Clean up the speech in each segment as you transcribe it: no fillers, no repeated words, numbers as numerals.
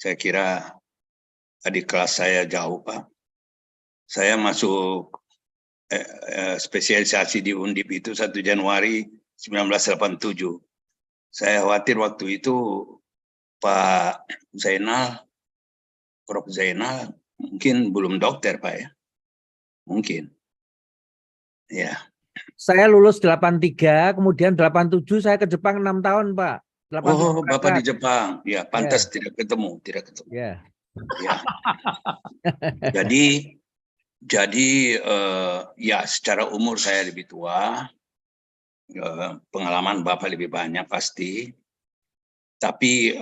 Saya kira adik kelas saya jauh, Pak. Saya masuk spesialisasi di Undip itu 1 Januari 1987. Saya khawatir waktu itu Pak Zainal, Prof. Zainal, mungkin belum dokter, Pak ya. Mungkin. Ya. Saya lulus 83, kemudian 87 saya ke Jepang 6 tahun, Pak. 87 Oh, Bapak di Jepang. Ya, pantas tidak ketemu. Ya. Ya. Jadi ya secara umur saya lebih tua, pengalaman Bapak lebih banyak pasti, tapi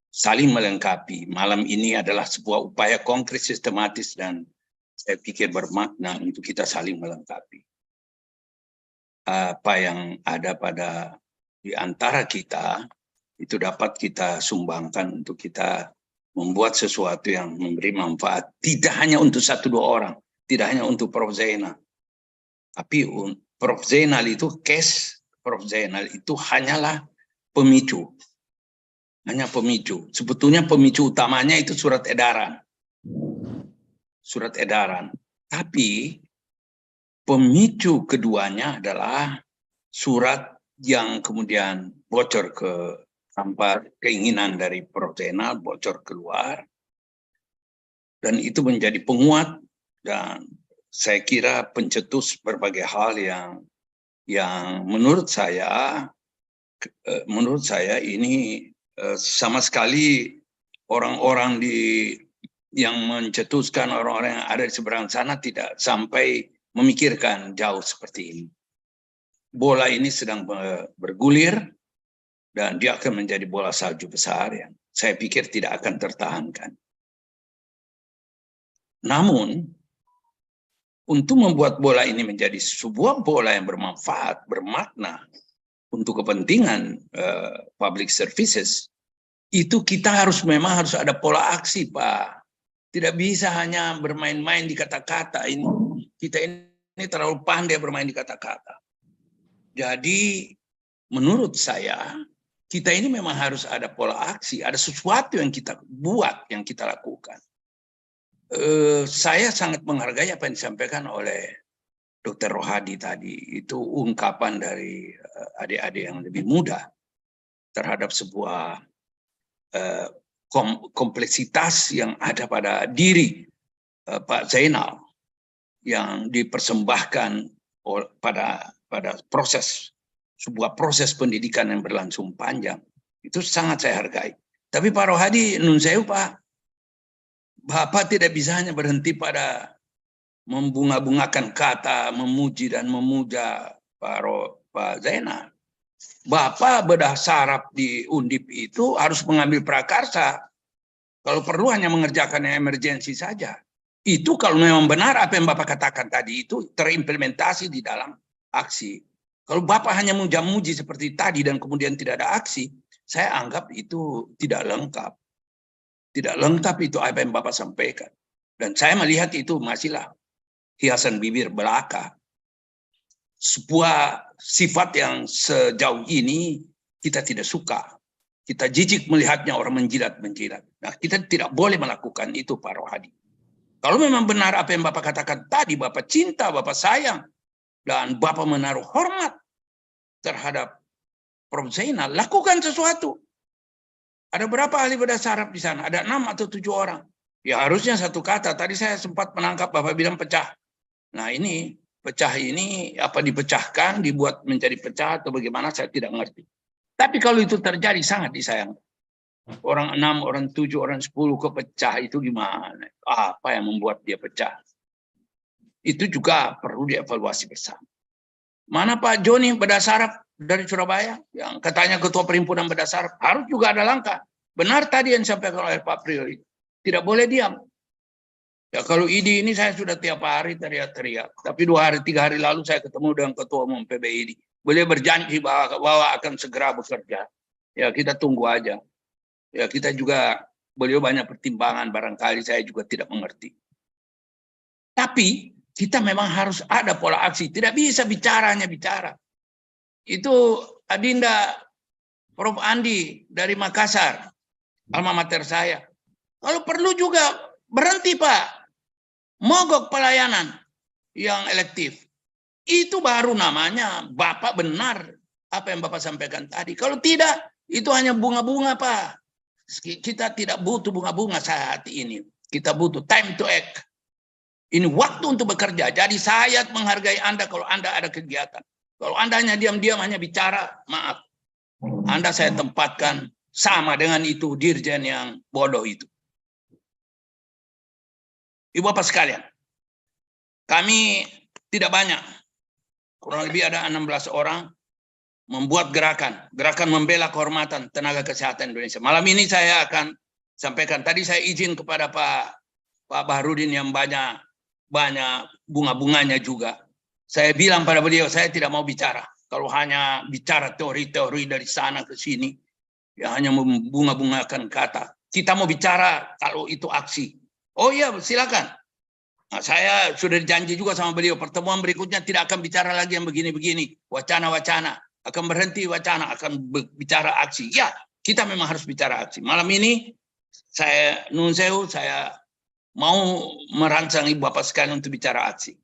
saling melengkapi. Malam ini adalah sebuah upaya konkret, sistematis, dan saya pikir bermakna untuk kita saling melengkapi. Apa yang ada di antara kita itu dapat kita sumbangkan untuk kita membuat sesuatu yang memberi manfaat, tidak hanya untuk 1-2 orang, tidak hanya untuk Prof. Zainal, tapi Prof. Zainal itu Prof. Zainal itu hanyalah pemicu, hanya pemicu. Sebetulnya pemicu utamanya itu surat edaran, tapi pemicu keduanya adalah surat yang kemudian bocor tanpa keinginan dari Prof. Zainal, bocor keluar, dan itu menjadi penguat dan saya kira pencetus berbagai hal yang menurut saya ini sama sekali orang-orang yang mencetuskan, orang-orang yang ada di seberang sana tidak sampai memikirkan jauh seperti ini. Bola ini sedang bergulir dan dia akan menjadi bola salju besar yang saya pikir tidak akan tertahankan. Namun, untuk membuat bola ini menjadi sebuah bola yang bermanfaat, bermakna untuk kepentingan public services, itu kita memang harus ada pola aksi, Pak. Tidak bisa hanya bermain-main di kata-kata ini. Kita ini terlalu pandai bermain di kata-kata. Jadi, menurut saya, kita ini memang harus ada pola aksi, ada sesuatu yang kita buat, yang kita lakukan. Saya sangat menghargai apa yang disampaikan oleh Dr. Rohadi tadi. Itu ungkapan dari adik-adik yang lebih muda terhadap sebuah kompleksitas yang ada pada diri Pak Zainal yang dipersembahkan pada sebuah proses pendidikan yang berlangsung panjang. Itu sangat saya hargai. Tapi Pak Rohadi, nun sewu Pak, Bapak tidak bisa hanya berhenti pada membunga-bungakan kata, memuji dan memuja Pak Zainal. Bapak bedah saraf di Undip itu harus mengambil prakarsa. Kalau perlu hanya mengerjakan yang emergensi saja. Itu kalau memang benar apa yang Bapak katakan tadi itu terimplementasi di dalam aksi. Kalau Bapak hanya muja-muji seperti tadi dan kemudian tidak ada aksi, saya anggap itu tidak lengkap. Tidak lengkap itu apa yang Bapak sampaikan. Dan saya melihat itu masihlah hiasan bibir belaka. Sebuah sifat yang sejauh ini kita tidak suka. Kita jijik melihatnya orang menjilat-menjilat. Nah, kita tidak boleh melakukan itu, Pak Rohadi. Kalau memang benar apa yang Bapak katakan tadi, Bapak cinta, Bapak sayang, dan Bapak menaruh hormat terhadap Prof. Zainal, lakukan sesuatu. Ada berapa ahli bedah saraf di sana? Ada 6 atau 7 orang. Ya harusnya satu kata. Tadi saya sempat menangkap Bapak bilang pecah. Nah ini, pecah ini apa dipecahkan, dibuat menjadi pecah atau bagaimana saya tidak mengerti. Tapi kalau itu terjadi sangat disayangkan. Orang 6, orang 7, orang 10 kepecah itu gimana? Apa yang membuat dia pecah? Itu juga perlu dievaluasi bersama. Mana Pak Joni bedah saraf dari Surabaya yang katanya ketua perhimpunan bedah saraf, harus juga ada langkah. Benar tadi yang disampaikan oleh Pak Priyo, tidak boleh diam. Ya kalau ID ini saya sudah tiap hari teriak-teriak, tapi 2 hari 3 hari lalu saya ketemu dengan ketua umum PBID. Beliau berjanji bahwa akan segera bekerja. Ya kita tunggu aja. Ya kita juga, beliau banyak pertimbangan, barangkali saya juga tidak mengerti. Tapi kita memang harus ada pola aksi, tidak bisa hanya bicara. Itu Adinda Prof. Andi dari Makassar, alma mater saya. Kalau perlu juga berhenti Pak, mogok pelayanan yang elektif. Itu baru namanya Bapak benar apa yang Bapak sampaikan tadi. Kalau tidak, itu hanya bunga-bunga Pak. Kita tidak butuh bunga-bunga saat ini. Kita butuh time to act. Ini waktu untuk bekerja. Jadi saya menghargai Anda kalau Anda ada kegiatan. Kalau Anda hanya diam-diam, hanya bicara, maaf. Anda saya tempatkan sama dengan itu dirjen yang bodoh itu. Ibu Bapak sekalian, kami tidak banyak. Kurang lebih ada 16 orang membuat gerakan membela kehormatan tenaga kesehatan Indonesia. Malam ini saya akan sampaikan. Tadi saya izin kepada Pak Baharudin yang banyak bunga-bunganya juga. Saya bilang pada beliau, saya tidak mau bicara. Kalau hanya bicara teori-teori dari sana ke sini, ya hanya membunga-bungakan kata. Kita mau bicara kalau itu aksi. Oh iya, silakan. Nah, saya sudah janji juga sama beliau, pertemuan berikutnya tidak akan bicara lagi yang begini-begini, wacana-wacana, akan berhenti wacana, akan bicara aksi. Ya, kita memang harus bicara aksi. Malam ini saya nun sewu, saya mau merancang Ibu Bapak sekalian untuk bicara aksi.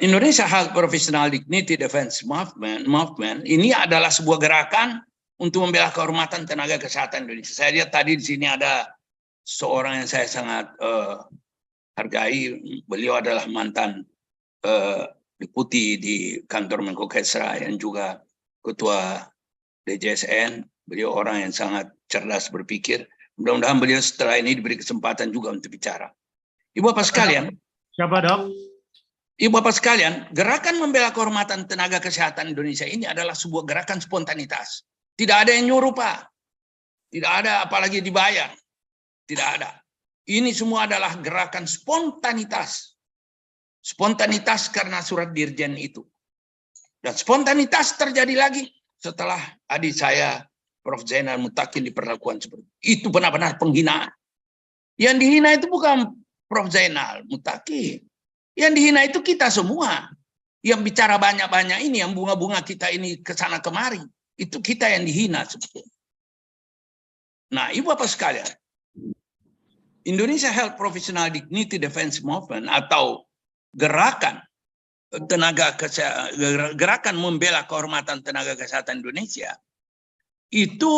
Indonesia Health Professional Dignity Defense Movement ini adalah sebuah gerakan untuk membela kehormatan tenaga kesehatan Indonesia. Saya lihat tadi di sini ada seorang yang saya sangat hargai. Beliau adalah mantan deputi di kantor Menko Kesra yang juga ketua DJSN. Beliau orang yang sangat cerdas berpikir. Mudah-mudahan beliau setelah ini diberi kesempatan juga untuk bicara. Ibu Bapak sekalian. Siapa dok? Ibu Bapak sekalian, gerakan membela kehormatan tenaga kesehatan Indonesia ini adalah sebuah gerakan spontanitas. Tidak ada yang nyuruh Pak. Tidak ada apalagi dibayar. Tidak ada. Ini semua adalah gerakan spontanitas. Spontanitas karena surat dirjen itu. Dan spontanitas terjadi lagi setelah adik saya Prof. Zainal Mutakin diperlakukan seperti itu. Itu benar-benar penghinaan. Yang dihina itu bukan Prof. Zainal Mutakin. Yang dihina itu kita semua. Yang bicara banyak-banyak ini, yang bunga-bunga kita ini kesana kemari. Itu kita yang dihina sebetulnya. Nah, Ibu Bapak sekalian, Indonesia Health Professional Dignity Defense Movement atau gerakan gerakan membela kehormatan tenaga kesehatan Indonesia itu,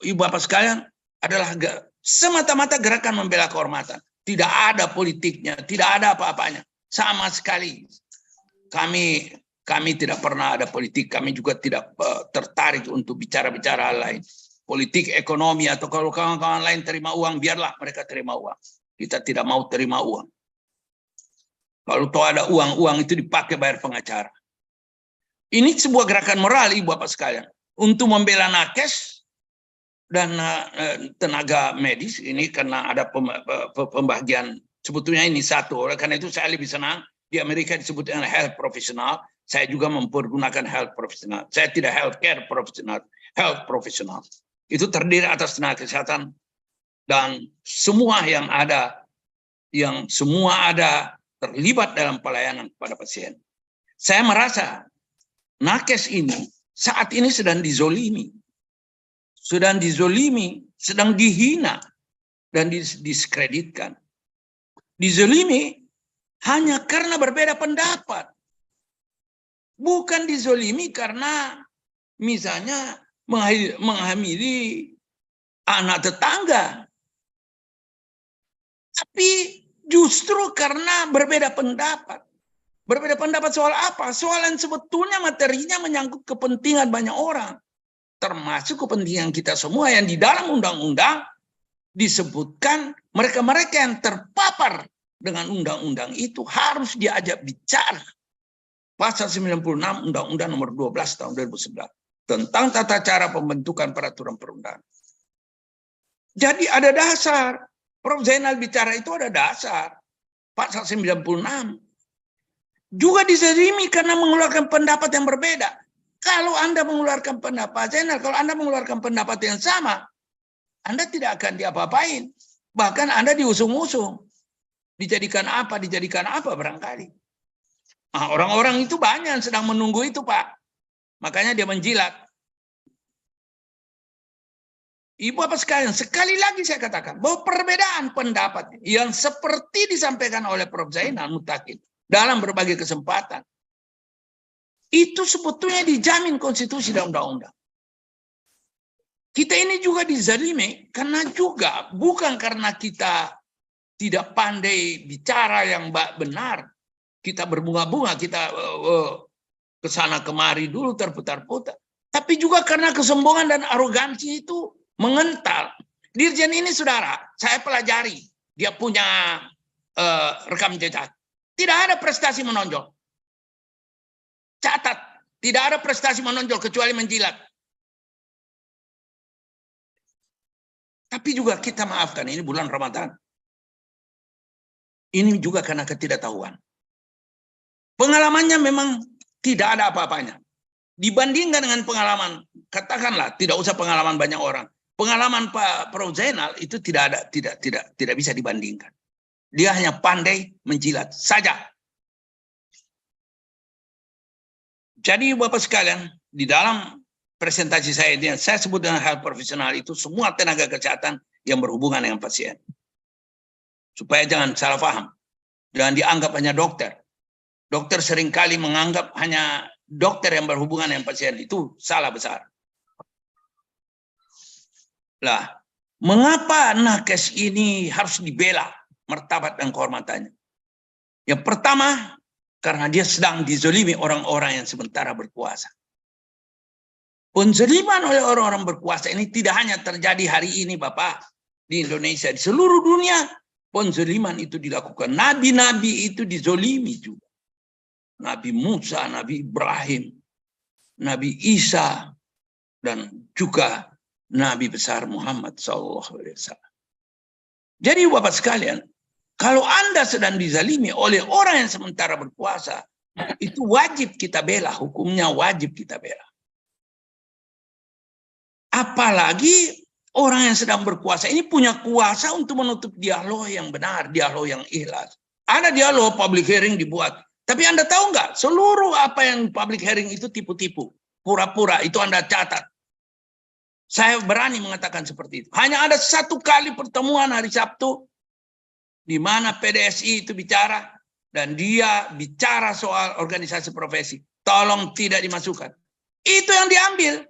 Ibu Bapak sekalian, adalah semata-mata gerakan membela kehormatan. Tidak ada politiknya, tidak ada apa-apanya. Sama sekali. Kami tidak pernah ada politik. Kami juga tidak tertarik untuk bicara-bicara hal lain. Politik, ekonomi, atau kalau kawan-kawan lain terima uang, biarlah mereka terima uang. Kita tidak mau terima uang. Kalau tahu ada uang itu dipakai bayar pengacara. Ini sebuah gerakan moral, Ibu Bapak sekalian. Untuk membela nakes dan tenaga medis ini karena ada pembagian sebetulnya ini satu. Oleh karena itu saya lebih senang di Amerika disebut dengan health professional. Saya juga mempergunakan health professional. Saya tidak healthcare professional, health professional. Itu terdiri atas tenaga kesehatan dan semua yang ada terlibat dalam pelayanan kepada pasien. Saya merasa nakes ini saat ini sedang dizolimi. Sedang dihina dan diskreditkan. Dizolimi hanya karena berbeda pendapat. Bukan dizolimi karena misalnya menghamili anak tetangga. Tapi justru karena berbeda pendapat. Berbeda pendapat soal apa? Soal yang sebetulnya materinya menyangkut kepentingan banyak orang. Termasuk kepentingan kita semua yang di dalam undang-undang disebutkan mereka-mereka yang terpapar dengan undang-undang itu harus diajak bicara. Pasal 96 Undang-Undang Nomor 12 Tahun 2011 tentang tata cara pembentukan peraturan perundangan. Jadi ada dasar. Prof. Zainal bicara itu ada dasar. Pasal 96. Juga dizalimi karena mengeluarkan pendapat yang berbeda. Kalau Anda mengeluarkan pendapat Zainal, kalau Anda mengeluarkan pendapat yang sama, Anda tidak akan diapa-apain. Bahkan Anda diusung-usung. Dijadikan apa barangkali. Nah, orang-orang itu banyak yang sedang menunggu itu, Pak. Makanya dia menjilat. Ibu Bapak sekalian, sekali lagi saya katakan bahwa perbedaan pendapat yang seperti disampaikan oleh Prof. Zainal Mutakin dalam berbagai kesempatan, itu sebetulnya dijamin konstitusi dan undang-undang. Kita ini juga dizalimi karena juga bukan karena kita tidak pandai bicara yang benar, kita berbunga-bunga, kita ke sana kemari dulu terputar-putar, tapi juga karena kesombongan dan arogansi itu mengental. Dirjen ini saudara, saya pelajari, dia punya rekam jejak, tidak ada prestasi menonjol. Catat, tidak ada prestasi menonjol kecuali menjilat. Tapi juga kita maafkan, ini bulan Ramadan. Ini juga karena ketidaktahuan. Pengalamannya memang tidak ada apa-apanya. Dibandingkan dengan pengalaman, katakanlah tidak usah pengalaman banyak orang. Pengalaman Pak Prof. Zainal itu tidak bisa dibandingkan. Dia hanya pandai menjilat saja. Jadi Bapak sekalian, di dalam presentasi saya ini, saya sebut dengan hal profesional itu semua tenaga kesehatan yang berhubungan dengan pasien. Supaya jangan salah paham. Jangan dianggap hanya dokter. Dokter seringkali menganggap hanya dokter yang berhubungan dengan pasien. Itu salah besar. Lah, mengapa nakes ini harus dibela martabat dan kehormatannya? Yang pertama, karena dia sedang dizolimi orang-orang yang sementara berkuasa. Penzoliman oleh orang-orang berkuasa ini tidak hanya terjadi hari ini Bapak di Indonesia, di seluruh dunia penzoliman itu dilakukan. Nabi-nabi itu dizolimi juga. Nabi Musa, Nabi Ibrahim, Nabi Isa, dan juga Nabi besar Muhammad SAW. Jadi Bapak sekalian, kalau Anda sedang dizalimi oleh orang yang sementara berkuasa, itu wajib kita bela, hukumnya wajib kita bela. Apalagi orang yang sedang berkuasa ini punya kuasa untuk menutup dialog yang benar, dialog yang ikhlas. Ada dialog public hearing dibuat. Tapi Anda tahu nggak, seluruh apa yang public hearing itu tipu-tipu. Pura-pura, itu Anda catat. Saya berani mengatakan seperti itu. Hanya ada satu kali pertemuan hari Sabtu, di mana PDSI itu bicara, dan dia bicara soal organisasi profesi. Tolong tidak dimasukkan. Itu yang diambil.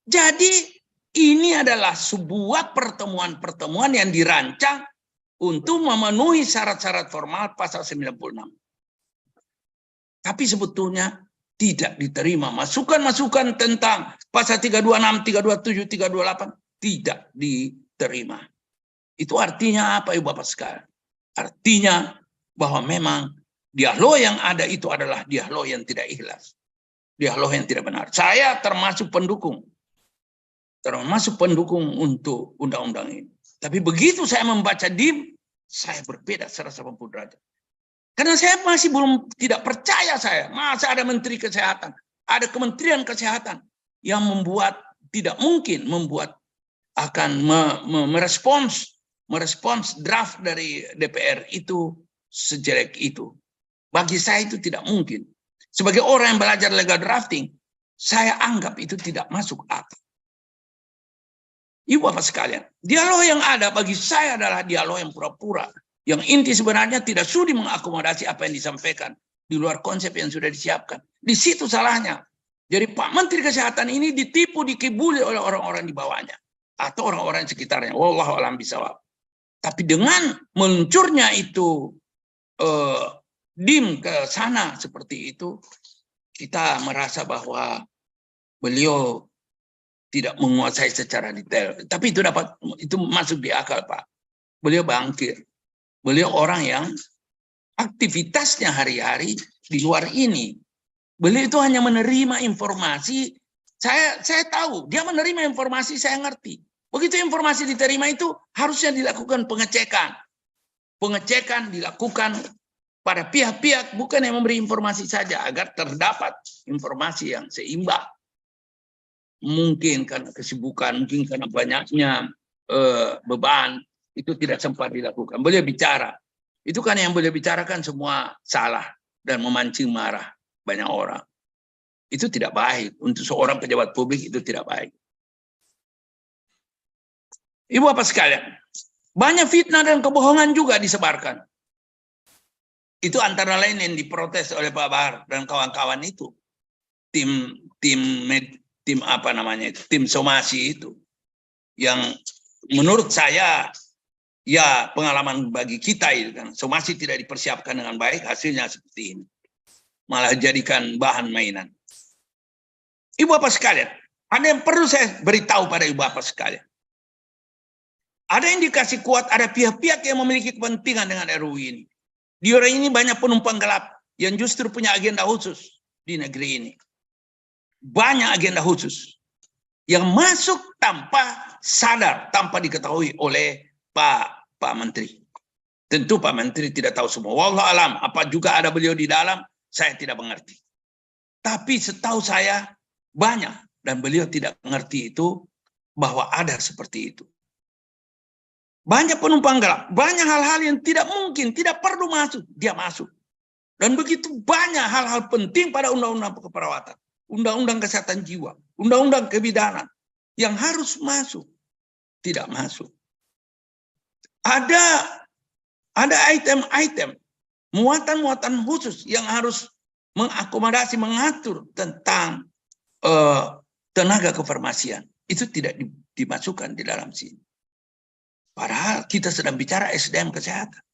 Jadi ini adalah sebuah pertemuan-pertemuan yang dirancang untuk memenuhi syarat-syarat formal pasal 96. Tapi sebetulnya tidak diterima. Masukan-masukan tentang pasal 326, 327, 328 tidak diterima. Itu artinya apa Ibu Bapak sekalian? Artinya bahwa memang dialog yang ada itu adalah dialog yang tidak ikhlas. Dialog yang tidak benar. Saya termasuk pendukung untuk undang-undang ini. Tapi begitu saya membaca DIM, saya berbeda 180 derajat. Karena saya masih tidak percaya saya. Masa ada Menteri Kesehatan, ada Kementerian Kesehatan yang tidak mungkin akan merespons draft dari DPR itu sejelek itu. Bagi saya itu tidak mungkin. Sebagai orang yang belajar legal drafting, saya anggap itu tidak masuk akal. Ibu Bapak sekalian, dialog yang ada bagi saya adalah dialog yang pura-pura. Yang inti sebenarnya tidak sudi mengakomodasi apa yang disampaikan. Di luar konsep yang sudah disiapkan. Di situ salahnya. Jadi Pak Menteri Kesehatan ini ditipu, dikibuli oleh orang-orang di bawahnya. Atau orang-orang sekitarnya. Wallahu a'lam bishawab. Tapi dengan meluncurnya itu DIM ke sana seperti itu, kita merasa bahwa beliau tidak menguasai secara detail. Tapi itu masuk di akal, Pak. Beliau bangkit. Beliau orang yang aktivitasnya hari-hari di luar ini. Beliau itu hanya menerima informasi. Saya tahu, dia menerima informasi, saya ngerti. Begitu informasi diterima itu harusnya dilakukan pengecekan. Pengecekan dilakukan pada pihak-pihak, bukan yang memberi informasi saja, agar terdapat informasi yang seimbang. Mungkin karena kesibukan, mungkin karena banyaknya beban, itu tidak sempat dilakukan. Beliau bicara. Itu kan yang beliau bicarakan semua salah dan memancing marah banyak orang. Itu tidak baik. Untuk seorang pejabat publik itu tidak baik. Ibu bapak sekalian, banyak fitnah dan kebohongan juga disebarkan. Itu antara lain yang diprotes oleh Pak Bahar dan kawan-kawan itu. Tim apa namanya itu? Tim somasi itu. Yang menurut saya ya pengalaman bagi kita itu kan. Somasi tidak dipersiapkan dengan baik, hasilnya seperti ini. Malah jadikan bahan mainan. Ibu bapak sekalian, ada yang perlu saya beritahu pada ibu bapak sekalian. Ada indikasi kuat, ada pihak-pihak yang memiliki kepentingan dengan RUU ini. Di orang ini banyak penumpang gelap yang justru punya agenda khusus di negeri ini. Banyak agenda khusus yang masuk tanpa sadar, tanpa diketahui oleh Pak Menteri. Tentu Pak Menteri tidak tahu semua. Wallahu alam, apa juga ada beliau di dalam, saya tidak mengerti. Tapi setahu saya banyak, dan beliau tidak mengerti itu, bahwa ada seperti itu. Banyak penumpang gelap, banyak hal-hal yang tidak mungkin, tidak perlu masuk, dia masuk. Dan begitu banyak hal-hal penting pada undang-undang keperawatan, undang-undang kesehatan jiwa, undang-undang kebidanan, yang harus masuk, tidak masuk. Ada item-item, muatan-muatan khusus yang harus mengakomodasi, mengatur tentang tenaga kefarmasian. Itu tidak dimasukkan di dalam sini. Padahal kita sedang bicara SDM kesehatan.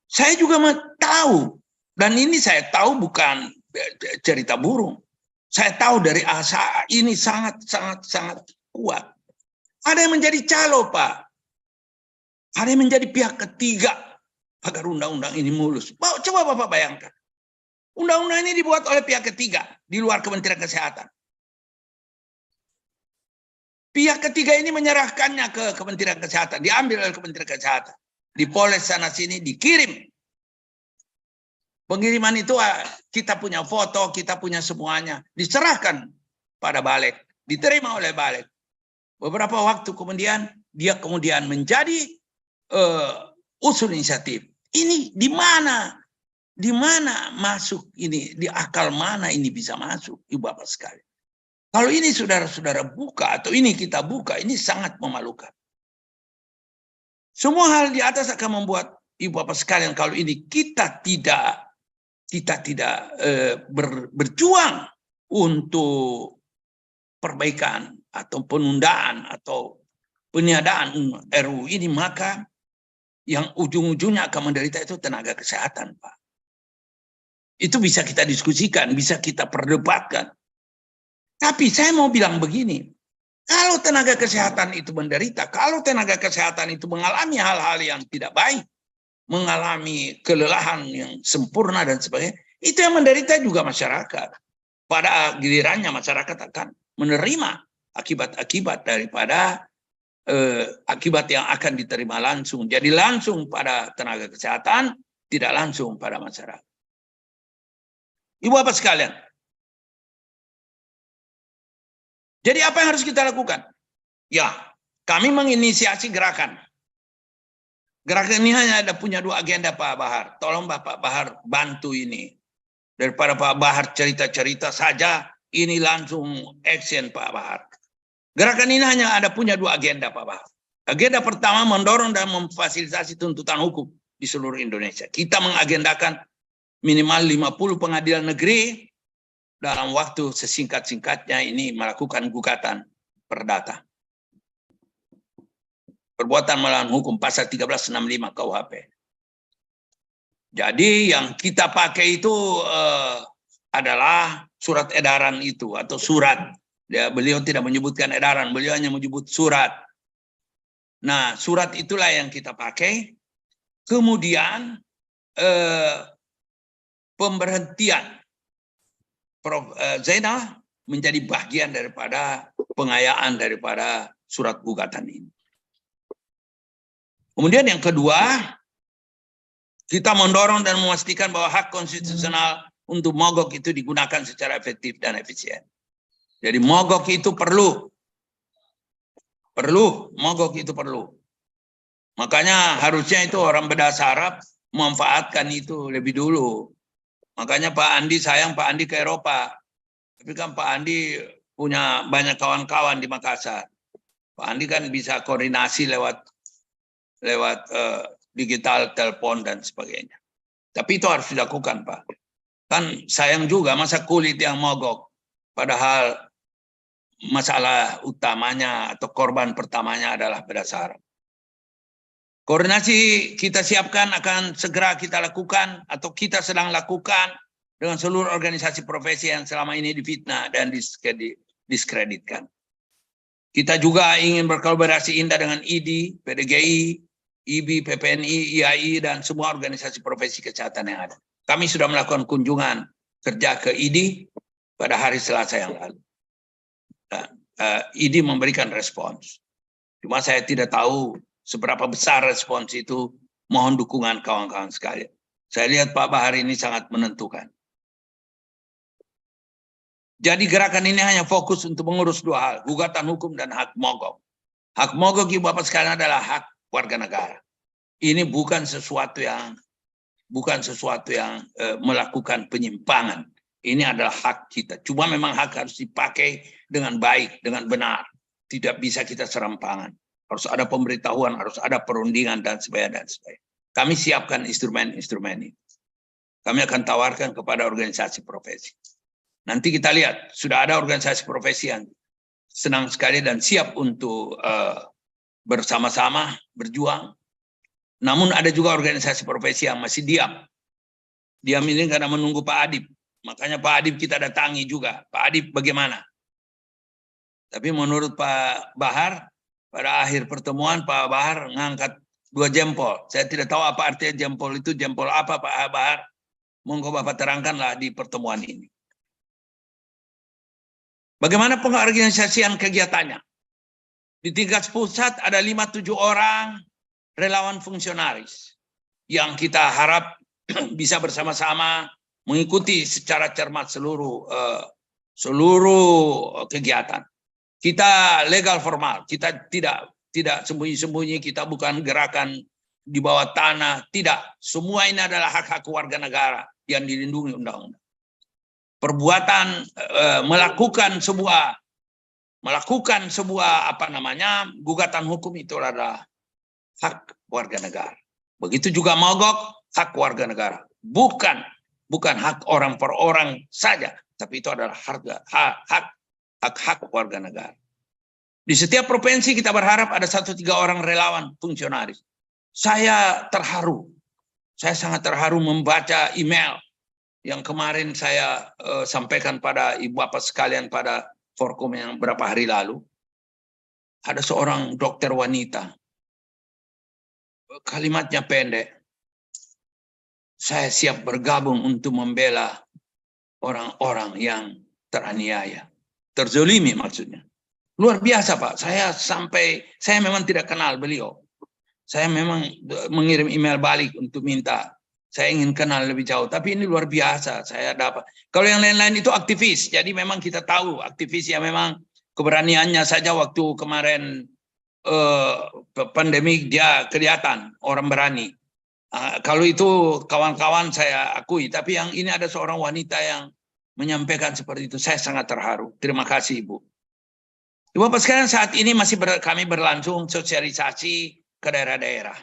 Saya juga tahu, dan ini saya tahu bukan cerita burung. Saya tahu dari asa ini sangat kuat. Ada yang menjadi calo, Pak. Ada yang menjadi pihak ketiga agar undang-undang ini mulus. Coba Bapak bayangkan. Undang-undang ini dibuat oleh pihak ketiga di luar Kementerian Kesehatan. Pihak ketiga ini menyerahkannya ke Kementerian Kesehatan, diambil oleh Kementerian Kesehatan, dipoles sana sini, dikirim. Pengiriman itu kita punya foto, kita punya semuanya, diserahkan pada Balik, diterima oleh Balik. Beberapa waktu kemudian dia kemudian menjadi usul inisiatif. Ini di mana? Di mana masuk ini? Di akal mana ini bisa masuk, Ibu Bapak sekalian? Kalau ini saudara-saudara buka atau ini kita buka, ini sangat memalukan. Semua hal di atas akan membuat Ibu Bapak sekalian kalau ini kita tidak berjuang untuk perbaikan atau penundaan atau peniadaan RUU ini, maka yang ujung-ujungnya akan menderita itu tenaga kesehatan, Pak. Itu bisa kita diskusikan, bisa kita perdebatkan. Tapi saya mau bilang begini, kalau tenaga kesehatan itu menderita, kalau tenaga kesehatan itu mengalami hal-hal yang tidak baik, mengalami kelelahan yang sempurna dan sebagainya, itu yang menderita juga masyarakat. Pada gilirannya masyarakat akan menerima akibat-akibat daripada akibat yang akan diterima langsung. Jadi langsung pada tenaga kesehatan, tidak langsung pada masyarakat. Ibu bapak sekalian, jadi apa yang harus kita lakukan? Ya, kami menginisiasi gerakan. Gerakan ini hanya ada punya dua agenda, Pak Bahar. Tolong Bapak Bahar bantu ini. Daripada Pak Bahar cerita-cerita saja, ini langsung action Pak Bahar. Gerakan ini hanya ada punya dua agenda, Pak Bahar. Agenda pertama, mendorong dan memfasilitasi tuntutan hukum di seluruh Indonesia. Kita mengagendakan minimal 50 pengadilan negeri dalam waktu sesingkat-singkatnya ini melakukan gugatan perdata. Perbuatan melawan hukum pasal 1365 KUHP. Jadi yang kita pakai itu adalah surat edaran itu atau surat. Ya, beliau tidak menyebutkan edaran, beliau hanya menyebut surat. Nah, surat itulah yang kita pakai. Kemudian pemberhentian Prof. Zainal menjadi bagian daripada pengayaan daripada surat gugatan ini. Kemudian yang kedua, kita mendorong dan memastikan bahwa hak konstitusional untuk mogok itu digunakan secara efektif dan efisien. Jadi mogok itu perlu. Mogok itu perlu. Makanya harusnya itu orang berdasar Arab memanfaatkan itu lebih dulu. Makanya Pak Andi, sayang Pak Andi ke Eropa. Tapi kan Pak Andi punya banyak kawan-kawan di Makassar. Pak Andi kan bisa koordinasi lewat digital, telepon dan sebagainya. Tapi itu harus dilakukan, Pak. Kan sayang juga masa kulit yang mogok. Padahal masalah utamanya atau korban pertamanya adalah berdasar. Koordinasi kita siapkan akan segera kita lakukan atau kita sedang lakukan dengan seluruh organisasi profesi yang selama ini difitnah dan diskreditkan. Kita juga ingin berkolaborasi indah dengan ID, PDGI, IBI, PPNI, IAI, dan semua organisasi profesi kesehatan yang ada. Kami sudah melakukan kunjungan kerja ke ID pada hari Selasa yang lalu. ID memberikan respons. Cuma saya tidak tahu seberapa besar respons itu, mohon dukungan kawan-kawan sekalian. Saya lihat Pak Bahar ini sangat menentukan. Jadi gerakan ini hanya fokus untuk mengurus dua hal, gugatan hukum dan hak mogok. Hak mogok Ibu Bapak sekalian adalah hak warga negara. Ini bukan sesuatu yang melakukan penyimpangan. Ini adalah hak kita. Cuma memang hak harus dipakai dengan baik, dengan benar. Tidak bisa kita serampangan. Harus ada pemberitahuan, harus ada perundingan dan sebagainya. Kami siapkan instrumen-instrumen ini. Kami akan tawarkan kepada organisasi profesi. Nanti kita lihat, sudah ada organisasi profesi yang senang sekali dan siap untuk bersama-sama berjuang. Namun ada juga organisasi profesi yang masih diam. Diam ini karena menunggu Pak Adib. Makanya Pak Adib kita datangi juga. Pak Adib bagaimana? Tapi menurut Pak Bahar, pada akhir pertemuan Pak Bahar ngangkat 2 jempol. Saya tidak tahu apa artinya jempol itu, jempol apa Pak Bahar. Monggo Bapak terangkanlah di pertemuan ini. Bagaimana pengorganisasian kegiatannya? Di tingkat pusat ada 5-7 orang relawan fungsionaris yang kita harap bisa bersama-sama mengikuti secara cermat seluruh kegiatan. Kita legal formal, kita tidak sembunyi-sembunyi, kita bukan gerakan di bawah tanah, tidak. Semua ini adalah hak-hak warga negara yang dilindungi undang-undang. Perbuatan melakukan sebuah gugatan hukum itu adalah hak warga negara. Begitu juga mogok, hak warga negara. Bukan hak orang per orang saja, tapi itu adalah hak warga negara. Di setiap provinsi kita berharap ada 1-3 orang relawan fungsionaris. Saya terharu. Saya sangat terharu membaca email yang kemarin saya sampaikan pada Ibu Bapak sekalian pada Forkom yang beberapa hari lalu. Ada seorang dokter wanita. Kalimatnya pendek. Saya siap bergabung untuk membela orang-orang yang teraniaya. Terzolimi maksudnya. Luar biasa Pak. Saya memang tidak kenal beliau. Saya memang mengirim email balik untuk minta. Saya ingin kenal lebih jauh. Tapi ini luar biasa. Saya dapat. Kalau yang lain-lain itu aktivis. Jadi memang kita tahu aktivis yang memang keberaniannya saja waktu kemarin pandemi dia kelihatan orang berani. Kalau itu kawan-kawan saya akui. Tapi yang ini ada seorang wanita yang menyampaikan seperti itu. Saya sangat terharu. Terima kasih Ibu. Ibu Bapak sekalian, saat ini masih kami berlangsung sosialisasi ke daerah-daerah.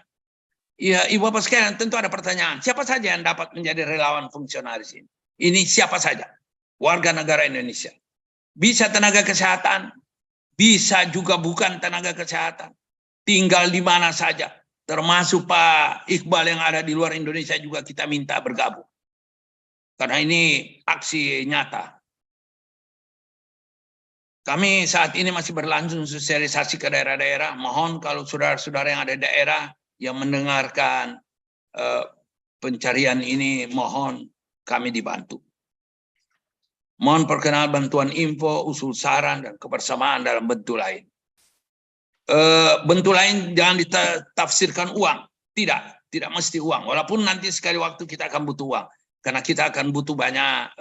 Ya, Ibu Bapak sekalian, tentu ada pertanyaan. Siapa saja yang dapat menjadi relawan fungsionaris ini? Ini siapa saja? Warga negara Indonesia. Bisa tenaga kesehatan, bisa juga bukan tenaga kesehatan. Tinggal di mana saja. Termasuk Pak Iqbal yang ada di luar Indonesia juga kita minta bergabung. Karena ini aksi nyata. Kami saat ini masih berlangsung sosialisasi ke daerah-daerah. Mohon kalau saudara-saudara yang ada di daerah yang mendengarkan pencarian ini, mohon kami dibantu. Mohon perkenalan bantuan info, usul saran, dan kebersamaan dalam bentuk lain. Bentuk lain jangan ditafsirkan uang. Tidak mesti uang. Walaupun nanti sekali waktu kita akan butuh uang. Karena kita akan butuh banyak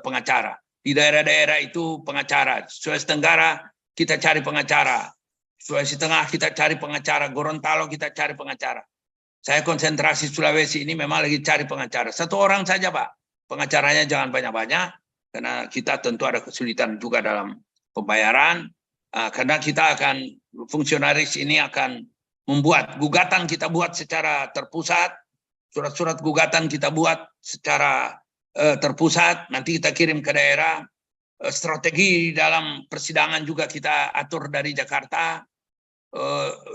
pengacara. Di daerah-daerah itu pengacara. Sulawesi Tenggara kita cari pengacara. Sulawesi Tengah kita cari pengacara, Gorontalo kita cari pengacara. Saya konsentrasi Sulawesi ini memang lagi cari pengacara. 1 orang saja Pak. Pengacaranya jangan banyak-banyak, karena kita tentu ada kesulitan juga dalam pembayaran. Karena kita akan fungsionaris ini akan membuat gugatan, kita buat secara terpusat, surat-surat gugatan kita buat secara terpusat, nanti kita kirim ke daerah. Strategi dalam persidangan juga kita atur dari Jakarta.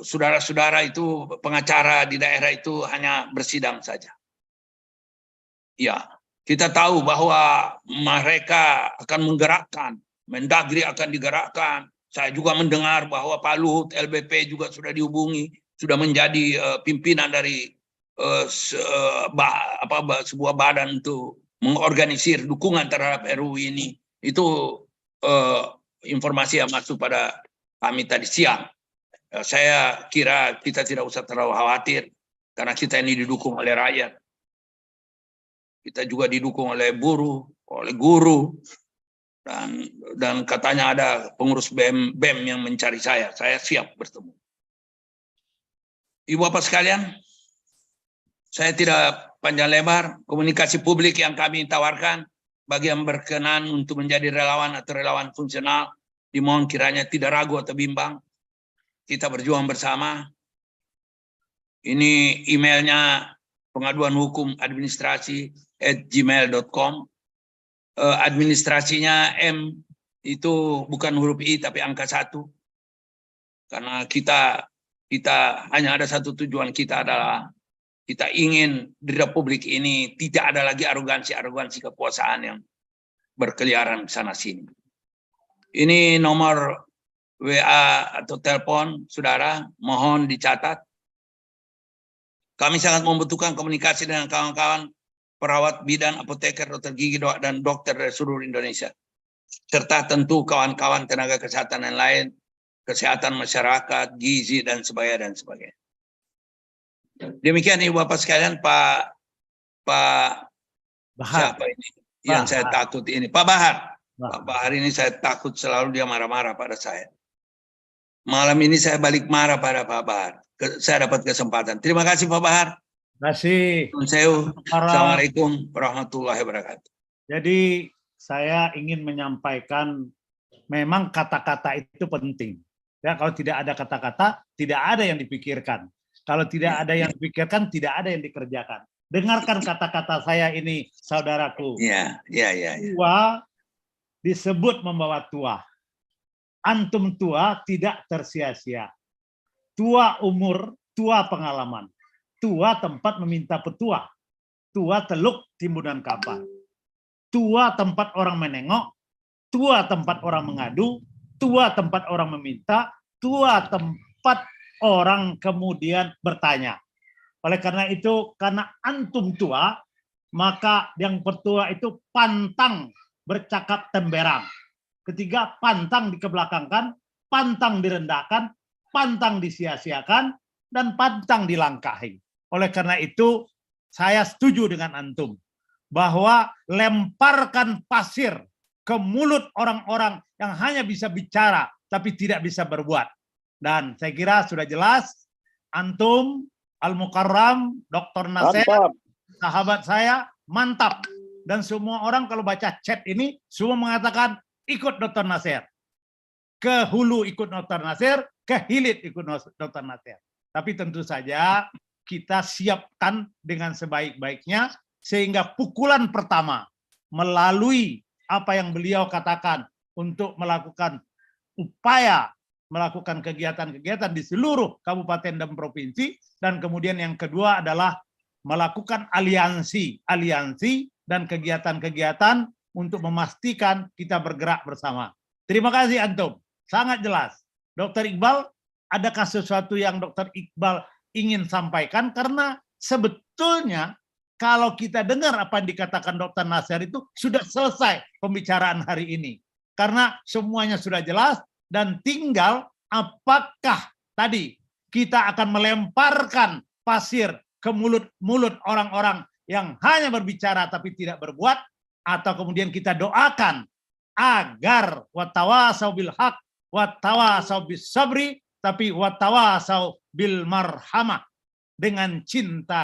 Saudara-saudara itu, pengacara di daerah itu hanya bersidang saja. Ya, kita tahu bahwa mereka akan menggerakkan, Mendagri akan digerakkan. Saya juga mendengar bahwa Pak Luhut LBP juga sudah dihubungi, sudah menjadi pimpinan dari sebuah badan untuk mengorganisir dukungan terhadap RUU ini. Itu informasi yang masuk pada kami tadi siang. Saya kira kita tidak usah terlalu khawatir karena kita ini didukung oleh rakyat. Kita juga didukung oleh buruh, oleh guru, dan katanya ada pengurus BEM yang mencari saya. Saya siap bertemu. Ibu bapak sekalian, saya tidak panjang lebar. Komunikasi publik yang kami tawarkan bagi yang berkenan untuk menjadi relawan atau relawan fungsional, dimohon kiranya tidak ragu atau bimbang. Kita berjuang bersama. Ini emailnya pengaduan hukum administrasi@gmail.com. Administrasinya M itu bukan huruf I tapi angka 1. Karena kita hanya ada satu tujuan, kita adalah kita ingin di Republik ini tidak ada lagi arogansi kekuasaan yang berkeliaran sana sini. Ini nomor WA atau telepon saudara, mohon dicatat. Kami sangat membutuhkan komunikasi dengan kawan-kawan perawat, bidan, apoteker, dokter gigi, dan dokter dari seluruh Indonesia. Serta tentu kawan-kawan tenaga kesehatan yang lain, kesehatan masyarakat, gizi, dan sebagainya. Demikian Ibu Bapak sekalian, Pak Bahar. siapa ini? Yang saya takut ini, Pak Bahar. Pak Bahar ini saya takut selalu dia marah-marah pada saya. Malam ini saya balik marah pada Pak Bahar. Saya dapat kesempatan. Terima kasih Pak Bahar. Terima kasih. Assalamualaikum warahmatullahi wabarakatuh. Jadi saya ingin menyampaikan memang kata-kata itu penting. Ya, kalau tidak ada kata-kata, tidak ada yang dipikirkan. Kalau tidak ada yang dipikirkan, tidak ada yang dikerjakan. Dengarkan kata-kata saya ini, saudaraku. Ya. Tua disebut membawa tua. Antum tua tidak tersia-sia. Tua umur, tua pengalaman. Tua tempat meminta petua. Tua teluk timbunan kapan. Tua tempat orang menengok. Tua tempat orang mengadu. Tua tempat orang meminta. Tua tempat orang kemudian bertanya. Oleh karena itu, karena antum tua, maka yang pertua itu pantang bercakap temberang. Ketiga, pantang dikebelakangkan, pantang direndahkan, pantang disia-siakan, dan pantang dilangkahi. Oleh karena itu, saya setuju dengan antum bahwa lemparkan pasir ke mulut orang-orang yang hanya bisa bicara tapi tidak bisa berbuat. Dan saya kira sudah jelas, antum Al-Mukarram, Dr. Nasir, sahabat saya, mantap. Dan semua orang kalau baca chat ini, semua mengatakan ikut Dr. Nasir. Ke hulu ikut Dr. Nasir, ke hilir ikut Dr. Nasir. Tapi tentu saja kita siapkan dengan sebaik-baiknya, sehingga pukulan pertama melalui apa yang beliau katakan untuk melakukan upaya, melakukan kegiatan-kegiatan di seluruh kabupaten dan provinsi, dan kemudian yang kedua adalah melakukan aliansi dan kegiatan-kegiatan untuk memastikan kita bergerak bersama. Terima kasih antum, sangat jelas. Dr. Iqbal, adakah sesuatu yang Dr. Iqbal ingin sampaikan? Karena sebetulnya kalau kita dengar apa yang dikatakan Dr. Nasir itu sudah selesai pembicaraan hari ini. Karena semuanya sudah jelas dan tinggal apakah tadi kita akan melemparkan pasir ke mulut orang-orang yang hanya berbicara tapi tidak berbuat, atau kemudian kita doakan agar watawasau bil haq, watawasau bis sabri, tapi watawasau bil marhamah, dengan cinta